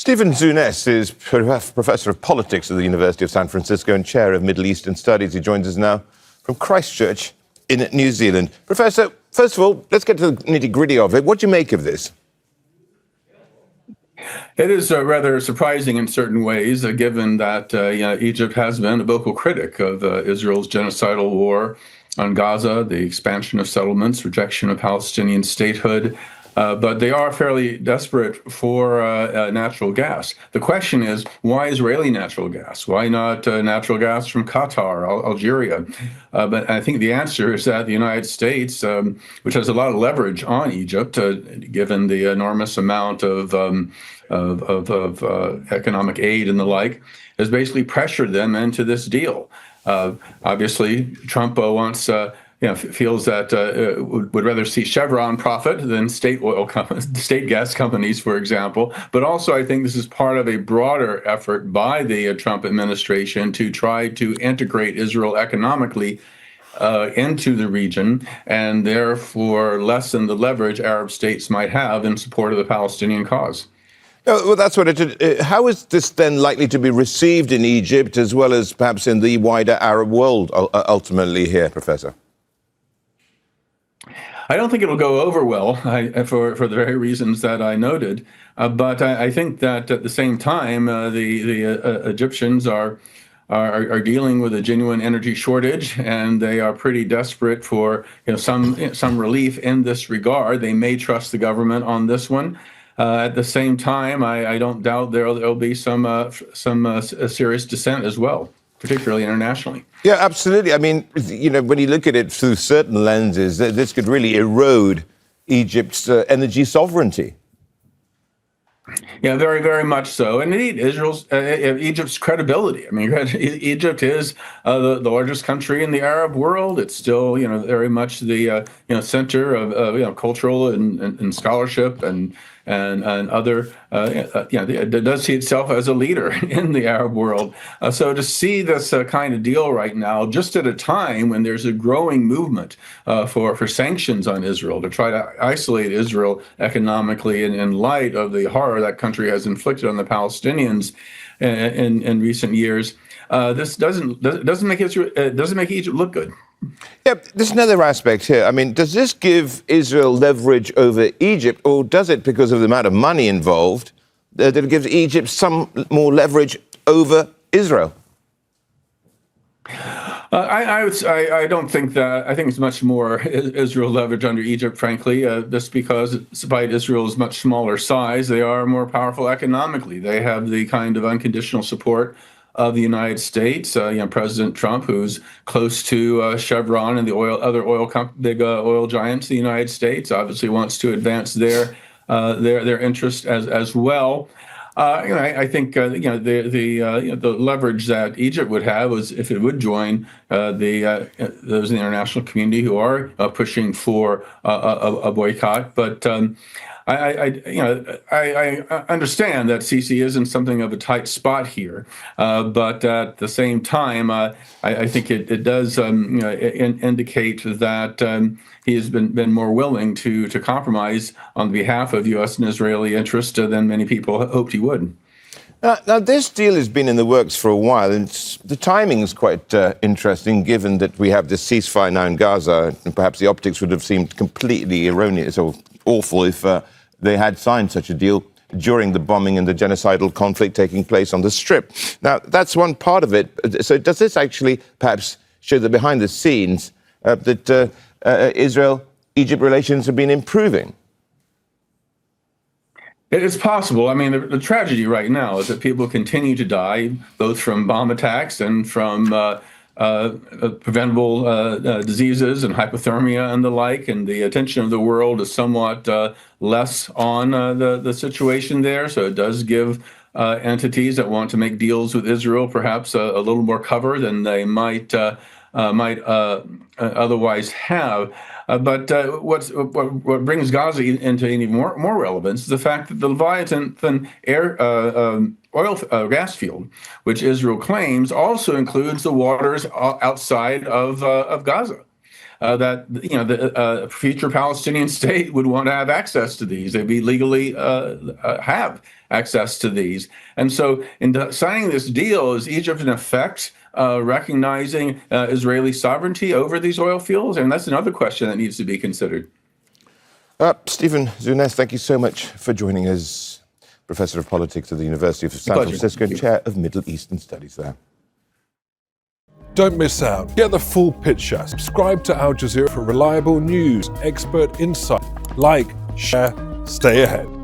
Stephen Zunes is Professor of Politics at the University of San Francisco and Chair of Middle Eastern Studies. He joins us now from Christchurch in New Zealand. Professor, first of all, let's get to the nitty-gritty of it. What do you make of this? It is rather surprising in certain ways, given that Egypt has been a vocal critic of Israel's genocidal war on Gaza, the expansion of settlements, rejection of Palestinian statehood. But they are fairly desperate for natural gas. The question is, why Israeli natural gas? Why not natural gas from Qatar, Algeria? But I think the answer is that the United States, which has a lot of leverage on Egypt, given the enormous amount of economic aid and the like, has basically pressured them into this deal. Obviously, Trump wants. Feels that would rather see Chevron profit than state gas companies, for example. But also, I think this is part of a broader effort by the Trump administration to try to integrate Israel economically into the region and therefore lessen the leverage Arab states might have in support of the Palestinian cause. Well, that's what how is this then likely to be received in Egypt as well as perhaps in the wider Arab world ultimately here, Professor? I don't think it'll go over well for the very reasons that I noted. But I think that at the same time, the Egyptians are dealing with a genuine energy shortage, and they are pretty desperate for some relief in this regard. They may trust the government on this one. At the same time, I don't doubt there'll be some serious dissent as well, particularly internationally. Yeah, absolutely. I mean, when you look at it through certain lenses, this could really erode Egypt's energy sovereignty. Yeah, very, very much so. And indeed, Egypt's credibility. I mean, Egypt is the largest country in the Arab world. It's still, very much the center of cultural and scholarship and other. It does see itself as a leader in the Arab world. So to see this kind of deal right now, just at a time when there's a growing movement for sanctions on Israel to try to isolate Israel economically in light of the horror that country has inflicted on the Palestinians in recent years, this doesn't make Egypt look good. Yeah, there's another aspect here. I mean, does this give Israel leverage over Egypt, or does it, because of the amount of money involved, that it gives Egypt some more leverage over Israel? I don't think that. I think it's much more Israel leverage under Egypt, frankly, just because despite Israel's much smaller size, they are more powerful economically. They have the kind of unconditional support of the United States. President Trump, who's close to Chevron and the big oil giants, the United States, obviously wants to advance their interest as well. I think the leverage that Egypt would have was if it would join those in the international community who are pushing for a boycott, but. I understand that Sisi is in something of a tight spot here, but at the same time, I think it does indicate that he has been more willing to compromise on behalf of U.S. and Israeli interest than many people hoped he would. Now, this deal has been in the works for a while, and the timing is quite interesting, given that we have this ceasefire now in Gaza, and perhaps the optics would have seemed completely erroneous or awful if they had signed such a deal during the bombing and the genocidal conflict taking place on the Strip. Now, that's one part of it. So does this actually perhaps show that behind the scenes that Israel-Egypt relations have been improving? It's possible. I mean, the tragedy right now is that people continue to die, both from bomb attacks and from preventable diseases and hypothermia and the like, and the attention of the world is somewhat less on the situation there. So it does give entities that want to make deals with Israel perhaps a little more cover than they might otherwise have. But what brings Gaza into any more relevance is the fact that the Leviathan gas field, which Israel claims, also includes the waters outside of Gaza. That the future Palestinian state would want to have access to these. They'd be legally have access to these. And so in signing this deal, is Egypt in effect recognizing Israeli sovereignty over these oil fields? And that's another question that needs to be considered. Stephen Zunes, thank you so much for joining us, Professor of Politics at the University of San Francisco, Chair of Middle Eastern Studies there. Don't miss out. Get the full picture. Subscribe to Al Jazeera for reliable news, expert insight. Like, share, stay ahead.